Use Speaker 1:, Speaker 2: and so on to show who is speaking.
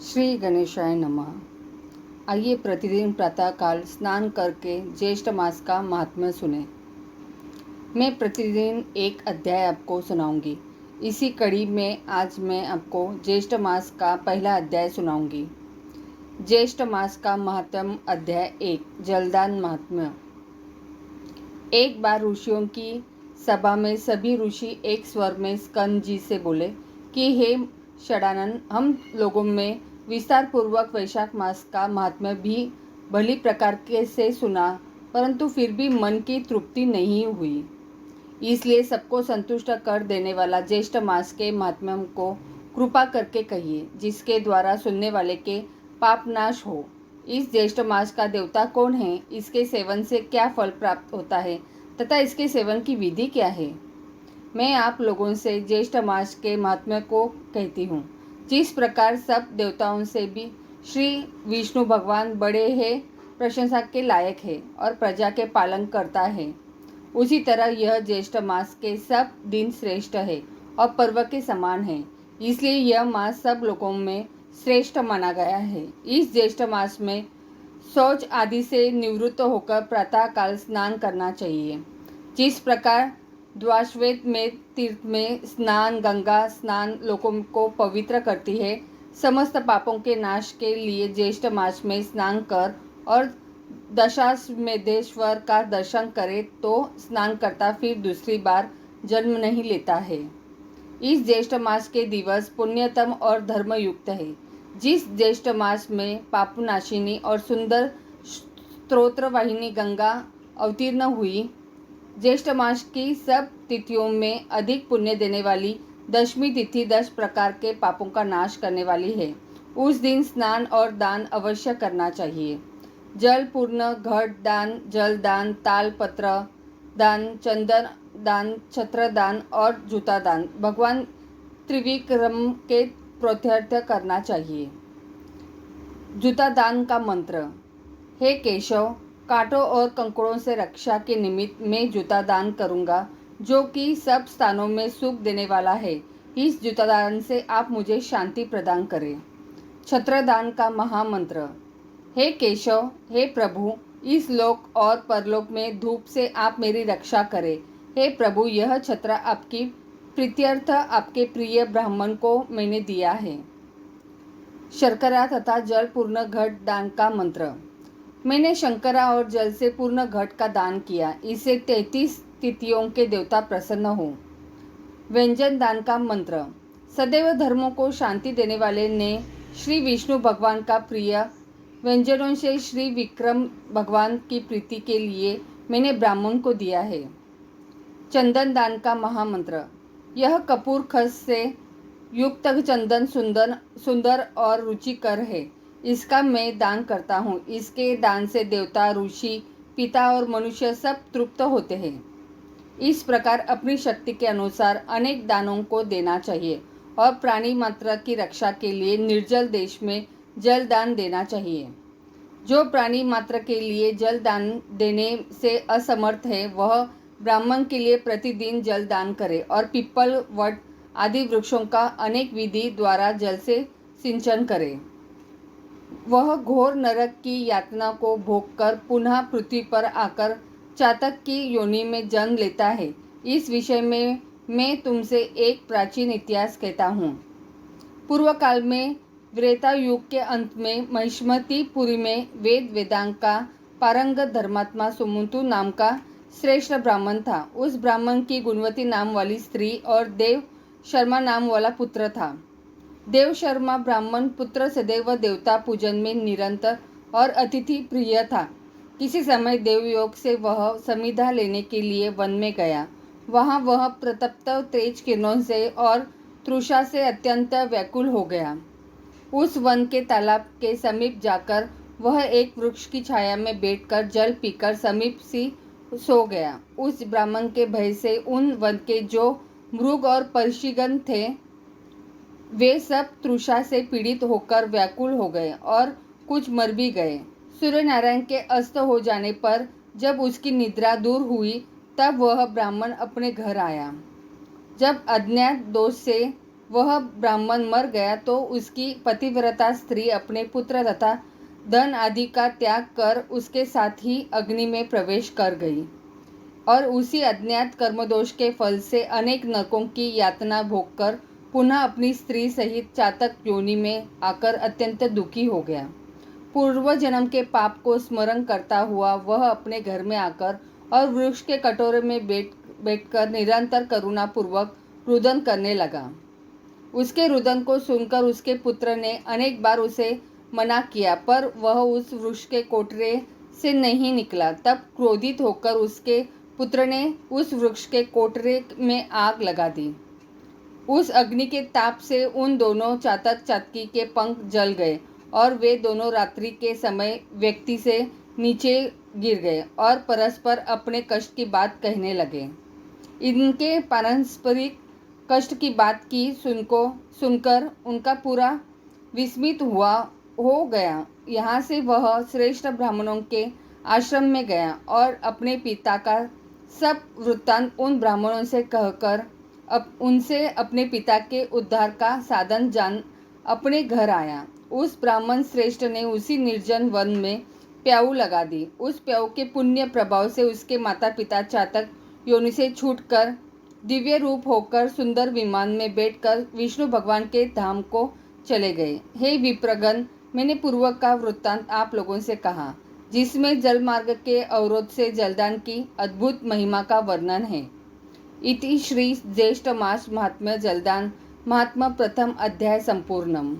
Speaker 1: श्री गणेशाय नमः। आइए प्रतिदिन प्रातःकाल स्नान करके ज्येष्ठ मास का महात्म्य सुने। मैं प्रतिदिन एक अध्याय आपको सुनाऊंगी। इसी कड़ी में आज मैं आपको ज्येष्ठ मास का पहला अध्याय सुनाऊंगी। ज्येष्ठ मास का महात्म्य अध्याय 1 जलदान महात्म्य। एक बार ऋषियों की सभा में सभी ऋषि एक स्वर में स्कंद जी से बोले कि हे षडानन, हम लोगों में विस्तार पूर्वक वैशाख मास का महात्म्य भी भली प्रकार के से सुना, परंतु फिर भी मन की तृप्ति नहीं हुई। इसलिए सबको संतुष्ट कर देने वाला ज्येष्ठ मास के महात्म्य को कृपा करके कहिए, जिसके द्वारा सुनने वाले के पाप नाश हो। इस ज्येष्ठ मास का देवता कौन है, इसके सेवन से क्या फल प्राप्त होता है तथा इसके सेवन की विधि क्या है। मैं आप लोगों से ज्येष्ठ मास के महात्म्य को कहती हूँ। जिस प्रकार सब देवताओं से भी श्री विष्णु भगवान बड़े हैं, प्रशंसा के लायक है और प्रजा के पालन करता है, उसी तरह यह ज्येष्ठ मास के सब दिन श्रेष्ठ है और पर्व के समान है। इसलिए यह मास सब लोगों में श्रेष्ठ माना गया है। इस ज्येष्ठ मास में शौच आदि से निवृत्त होकर प्रातःकाल स्नान करना चाहिए। जिस प्रकार द्वाश्वेत में तीर्थ में स्नान, गंगा स्नान लोगों को पवित्र करती है, समस्त पापों के नाश के लिए ज्येष्ठ मास में स्नान कर और दशाश्वमेधेश्वर का दर्शन करे तो स्नान करता फिर दूसरी बार जन्म नहीं लेता है। इस ज्येष्ठ मास के दिवस पुण्यतम और धर्मयुक्त है। जिस ज्येष्ठ मास में पापनाशिनी और सुंदर स्तोत्र वाहिनी गंगा अवतीर्ण हुई, ज्येष्ठ मास की सब तिथियों में अधिक पुण्य देने वाली दशमी तिथि 10 प्रकार के पापों का नाश करने वाली है। उस दिन स्नान और दान अवश्य करना चाहिए। जल पूर्ण, घट दान, जल दान, ताल पत्र दान, चंदन दान, छत्र दान और जूता दान भगवान त्रिविक्रम के प्रोत्यर्थ करना चाहिए। जूता दान का मंत्र। हे केशव, कांटों और कंकड़ों से रक्षा के निमित्त मैं जूता दान करूंगा, जो कि सब स्थानों में सुख देने वाला है। इस जूता दान से आप मुझे शांति प्रदान करें। छत्र दान का महामंत्र। हे केशव, हे प्रभु, इस लोक और परलोक में धूप से आप मेरी रक्षा करें। हे प्रभु, यह छत्र आपकी प्रीत्यर्थ आपके प्रिय ब्राह्मण को मैंने दिया है। शर्करा तथा जल पूर्ण घट दान का मंत्र। मैंने शंकरा और जल से पूर्ण घट का दान किया, इससे 33 तिथियों के देवता प्रसन्न हो। व्यंजन दान का मंत्र। सदैव धर्मों को शांति देने वाले ने श्री विष्णु भगवान का प्रिय व्यंजनों से श्री विक्रम भगवान की प्रीति के लिए मैंने ब्राह्मण को दिया है। चंदन दान का महामंत्र। यह कपूर खस से युक्त चंदन सुंदर और रुचिकर है। इसका मैं दान करता हूँ। इसके दान से देवता, ऋषि, पिता और मनुष्य सब तृप्त होते हैं। इस प्रकार अपनी शक्ति के अनुसार अनेक दानों को देना चाहिए और प्राणी मात्र की रक्षा के लिए निर्जल देश में जल दान देना चाहिए। जो प्राणी मात्र के लिए जल दान देने से असमर्थ है, वह ब्राह्मण के लिए प्रतिदिन जल दान करे और पीपल, वट आदि वृक्षों का अनेक विधि द्वारा जल से सिंचन करे। वह घोर नरक की यातना को भोग कर पुनः पृथ्वी पर आकर चातक की योनि में जन्म लेता है। इस विषय में मैं तुमसे एक प्राचीन इतिहास कहता हूँ। पूर्व काल में त्रेता युग के अंत में महिष्मतीपुरी में वेद वेदांग का पारंगत धर्मात्मा सुमंतु नाम का श्रेष्ठ ब्राह्मण था। उस ब्राह्मण की गुणवती नाम वाली स्त्री और देव शर्मा नाम वाला पुत्र था। देव शर्मा ब्राह्मण पुत्र सदैव देवता पूजन में निरंतर और अतिथि प्रिय था। किसी समय देवयोग से वह समिधा लेने के लिए वन में गया। वहाँ वह प्रतप्त तेज किरणों से और तृषा से अत्यंत व्याकुल हो गया। उस वन के तालाब के समीप जाकर वह एक वृक्ष की छाया में बैठकर जल पीकर समीप सी सो गया। उस ब्राह्मण के भय से उन वन के जो मृग और पक्षीगण थे, वे सब तृषा से पीड़ित होकर व्याकुल हो गए और कुछ मर भी गए। सूर्य नारायण के अस्त हो जाने पर जब उसकी निद्रा दूर हुई, तब वह ब्राह्मण अपने घर आया। जब अज्ञात दोष से वह ब्राह्मण मर गया तो उसकी पतिव्रता स्त्री अपने पुत्र तथा धन आदि का त्याग कर उसके साथ ही अग्नि में प्रवेश कर गई और उसी अज्ञात कर्मदोष के फल से अनेक नरकों की यातना भोगकर पुनः अपनी स्त्री सहित चातक योनि में आकर अत्यंत दुखी हो गया। पूर्व जन्म के पाप को स्मरण करता हुआ वह अपने घर में आकर और वृक्ष के कटोरे में बैठकर निरंतर करुणापूर्वक रुदन करने लगा। उसके रुदन को सुनकर उसके पुत्र ने अनेक बार उसे मना किया, पर वह उस वृक्ष के कोटरे से नहीं निकला। तब क्रोधित होकर उसके पुत्र ने उस वृक्ष के कोटरे में आग लगा दी। उस अग्नि के ताप से उन दोनों चातक चातकी के पंख जल गए और वे दोनों रात्रि के समय व्यक्ति से नीचे गिर गए और परस्पर अपने कष्ट की बात कहने लगे। इनके पारस्परिक कष्ट की बात की सुनकर उनका पूरा विस्मित हो गया। यहाँ से वह श्रेष्ठ ब्राह्मणों के आश्रम में गया और अपने पिता का सब वृत्तांत उन ब्राह्मणों से कहकर उनसे अपने पिता के उद्धार का साधन जान अपने घर आया। उस ब्राह्मण श्रेष्ठ ने उसी निर्जन वन में प्याऊ लगा दी। उस प्याऊ के पुण्य प्रभाव से उसके माता पिता चातक योनि से छूटकर दिव्य रूप होकर सुंदर विमान में बैठकर विष्णु भगवान के धाम को चले गए। हे विप्रगण, मैंने पूर्व का वृत्तांत आप लोगों से कहा, जिसमें जल मार्ग के अवरोध से जलदान की अद्भुत महिमा का वर्णन है। इति श्री ज्येष्ठ मास महात्म्य जलदान महात्म्य प्रथम अध्याय संपूर्णम।